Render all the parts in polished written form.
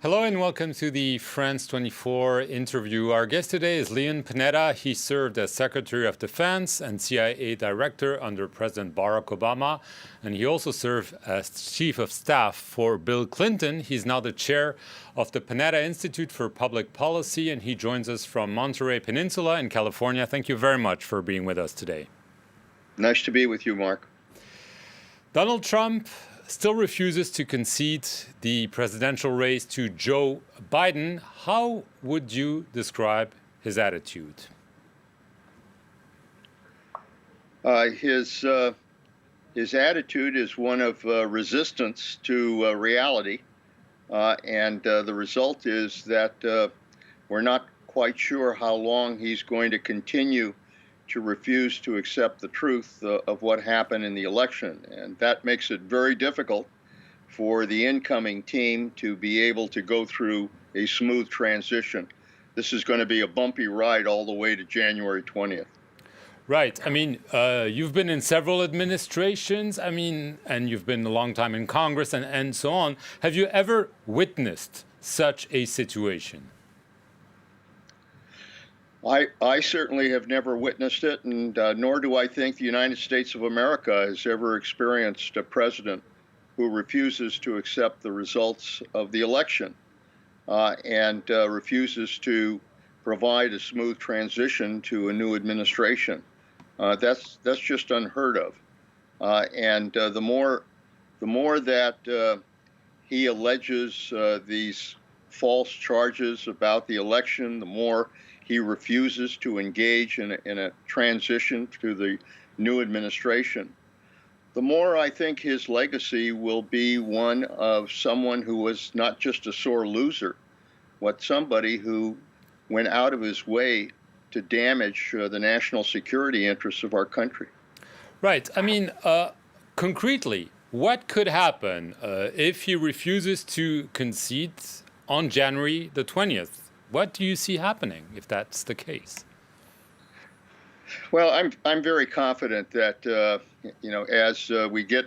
Hello and welcome to the France 24 interview. Our guest today is Leon Panetta. He served as Secretary of Defense and CIA Director under President Barack Obama. And he also served as Chief of Staff for Bill Clinton. He's now the chair of the Panetta Institute for Public Policy, and he joins us from Monterey Peninsula in California. Thank you very much for being with us today. Nice to be with you, Mark. Donald Trump still refuses to concede the presidential race to Joe Biden. How would you describe his attitude? His attitude is one of resistance to reality, and the result is that we're not quite sure how long he's going to continue to refuse to accept the truth of what happened in the election. And that makes it very difficult for the incoming team to be able to go through a smooth transition. This is going to be a bumpy ride all the way to January 20th. Right. I mean, you've been in several administrations, and you've been a long time in Congress and so on. Have you ever witnessed such a situation? I certainly have never witnessed it, and nor do I think the United States of America has ever experienced a president who refuses to accept the results of the election and refuses to provide a smooth transition to a new administration. That's just unheard of. And the more that he alleges these false charges about the election, the more he refuses to engage in a transition to the new administration, the more I think his legacy will be one of someone who was not just a sore loser, but somebody who went out of his way to damage the national security interests of our country. Right. Concretely, what could happen if he refuses to concede on January the 20th? What do you see happening if that's the case? Well, I'm very confident that as we get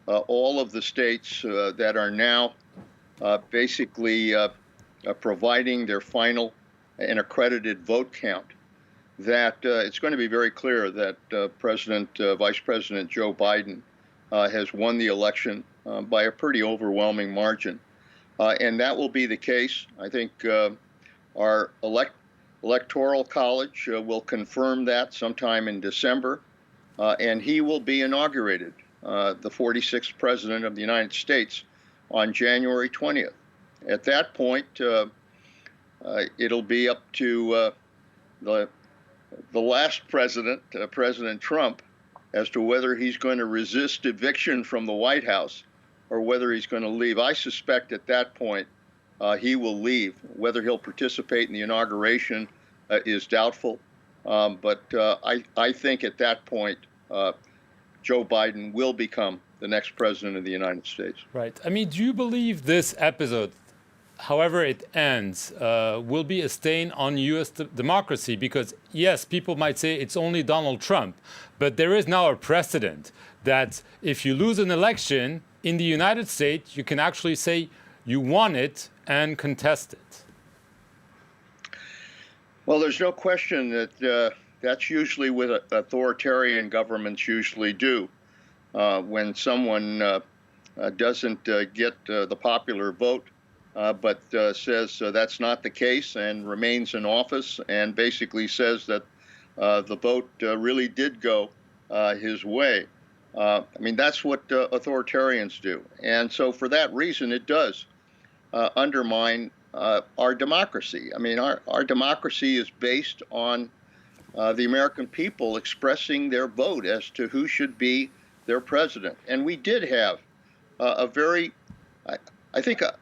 all of the states that are now basically providing their final and accredited vote count, that it's going to be very clear that Vice President Joe Biden has won the election by a pretty overwhelming margin, and that will be the case. I think our electoral college will confirm that sometime in December, and he will be inaugurated, the 46th president of the United States, on January 20th. At that point, it'll be up to the last president, President Trump, as to whether he's going to resist eviction from the White House or whether he's going to leave. I suspect at that point he will leave. Whether he'll participate in the inauguration is doubtful. But I think at that point, Joe Biden will become the next president of the United States. Right. Do you believe this episode, however it ends, will be a stain on U.S. democracy? Because, yes, people might say it's only Donald Trump, but there is now a precedent that if you lose an election in the United States, you can actually say you won it and contest it. Well, there's no question that that's usually what authoritarian governments usually do. When someone doesn't get the popular vote, but says that's not the case and remains in office and basically says that the vote really did go his way. That's what authoritarians do. And so for that reason, it does undermine our democracy. Our democracy is based on the American people expressing their vote as to who should be their president. And we did have an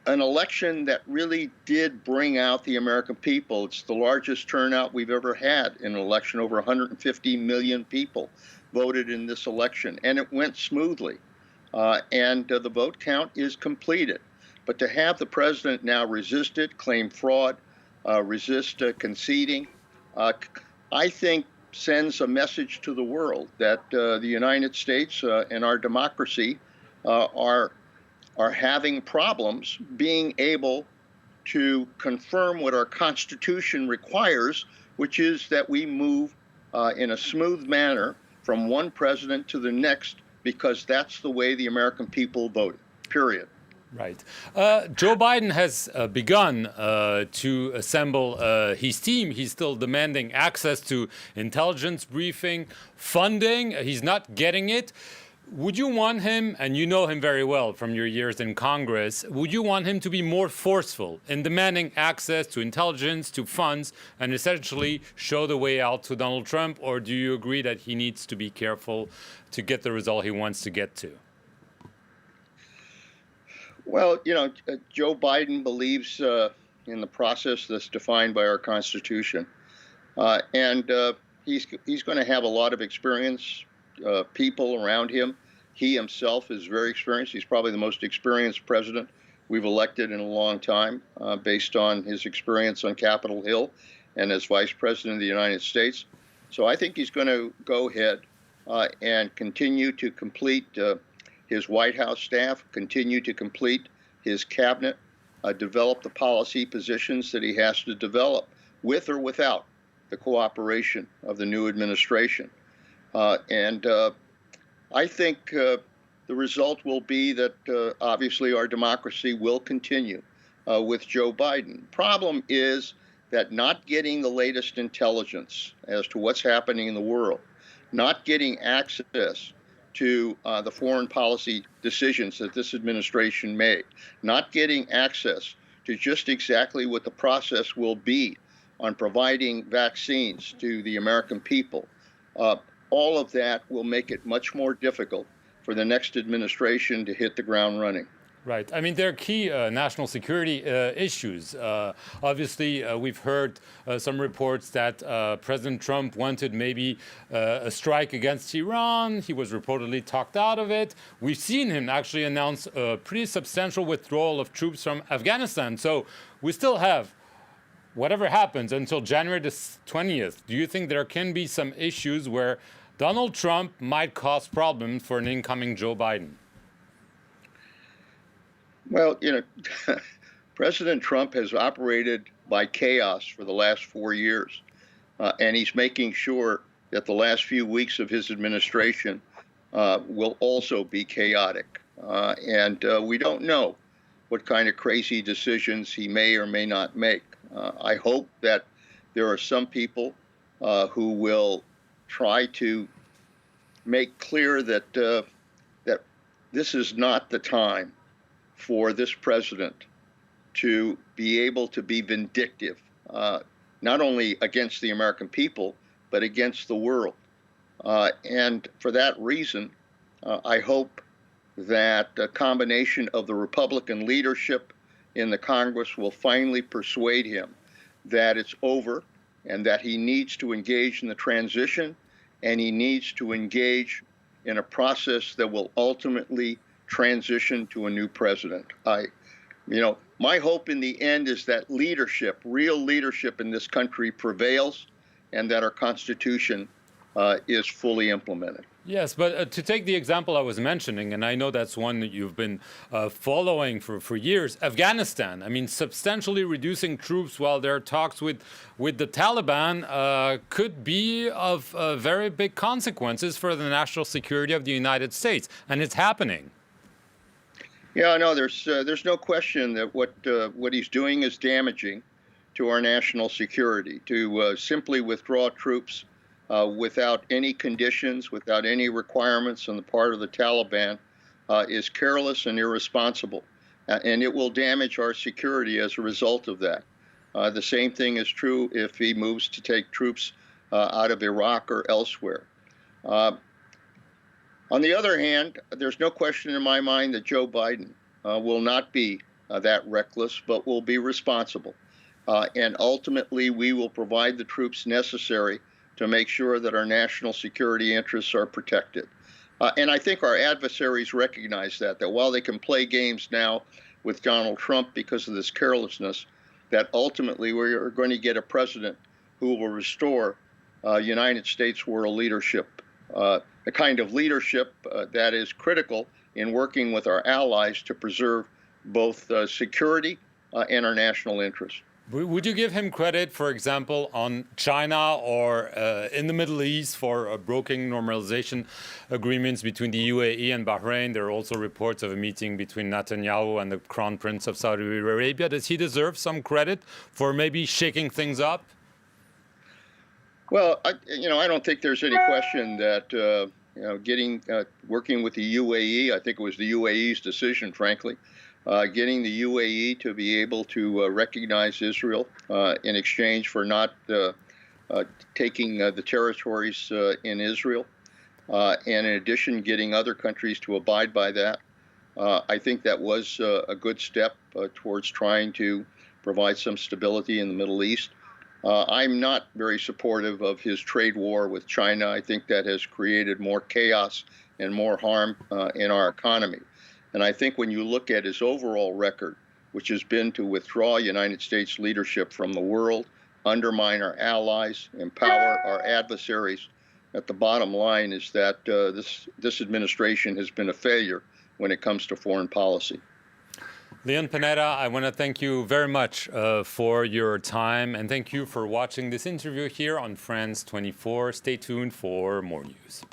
election that really did bring out the American people. It's the largest turnout we've ever had in an election. Over 150 million people voted in this election, and it went smoothly. And the vote count is completed. But to have the president now resist it, claim fraud, resist conceding, I think sends a message to the world that the United States and our democracy are having problems being able to confirm what our Constitution requires, which is that we move in a smooth manner from one president to the next, because that's the way the American people voted, period. Right. Joe Biden has begun to assemble his team. He's still demanding access to intelligence briefing, funding. He's not getting it. Would you want him, and you know him very well from your years in Congress, would you want him to be more forceful in demanding access to intelligence, to funds, and essentially show the way out to Donald Trump? Or do you agree that he needs to be careful to get the result he wants to get to? Well, Joe Biden believes in the process that's defined by our Constitution, and he's going to have a lot of experience, people around him. He himself is very experienced. He's probably the most experienced president we've elected in a long time, based on his experience on Capitol Hill and as Vice President of the United States. So I think he's going to go ahead and continue to complete his White House staff, continue to complete his cabinet, develop the policy positions that he has to develop with or without the cooperation of the new administration. And I think the result will be that obviously our democracy will continue with Joe Biden. Problem is that not getting the latest intelligence as to what's happening in the world, not getting access to the foreign policy decisions that this administration made, not getting access to just exactly what the process will be on providing vaccines to the American people. All of that will make it much more difficult for the next administration to hit the ground running. Right. I mean, there are key national security issues. Obviously, we've heard some reports that President Trump wanted maybe a strike against Iran. He was reportedly talked out of it. We've seen him actually announce a pretty substantial withdrawal of troops from Afghanistan. So we still have, whatever happens, until January the 20th. Do you think there can be some issues where Donald Trump might cause problems for an incoming Joe Biden? Well, President Trump has operated by chaos for the last 4 years, and he's making sure that the last few weeks of his administration will also be chaotic. And we don't know what kind of crazy decisions he may or may not make. I hope that there are some people who will try to make clear that that this is not the time for this president to be able to be vindictive, not only against the American people, but against the world. And for that reason, I hope that a combination of the Republican leadership in the Congress will finally persuade him that it's over and that he needs to engage in the transition, and he needs to engage in a process that will ultimately transition to a new president. My hope in the end is that leadership, real leadership in this country prevails, and that our Constitution is fully implemented. Yes, but to take the example I was mentioning, and I know that's one that you've been following for years, Afghanistan. I mean, substantially reducing troops while there are talks with the Taliban could be of very big consequences for the national security of the United States, and it's happening. Yeah, no, there's no question that what he's doing is damaging to our national security. To simply withdraw troops without any conditions, without any requirements on the part of the Taliban, is careless and irresponsible, and it will damage our security as a result of that. The same thing is true if he moves to take troops out of Iraq or elsewhere. On the other hand, there's no question in my mind that Joe Biden will not be that reckless, but will be responsible. And ultimately, we will provide the troops necessary to make sure that our national security interests are protected. And I think our adversaries recognize that while they can play games now with Donald Trump because of this carelessness, that ultimately we are going to get a president who will restore United States world leadership, the kind of leadership that is critical in working with our allies to preserve both security and our national interest. Would you give him credit, for example, on China or in the Middle East for brokering normalization agreements between the UAE and Bahrain? There are also reports of a meeting between Netanyahu and the Crown Prince of Saudi Arabia. Does he deserve some credit for maybe shaking things up? Well, I don't think there's any question that working with the UAE, I think it was the UAE's decision, frankly, getting the UAE to be able to recognize Israel in exchange for not taking the territories in Israel, and in addition, getting other countries to abide by that. I think that was a good step towards trying to provide some stability in the Middle East. I'm not very supportive of his trade war with China. I think that has created more chaos and more harm in our economy. And I think when you look at his overall record, which has been to withdraw United States leadership from the world, undermine our allies, empower our adversaries, at the bottom line is that this administration has been a failure when it comes to foreign policy. Leon Panetta, I want to thank you very much for your time, and thank you for watching this interview here on France 24. Stay tuned for more news.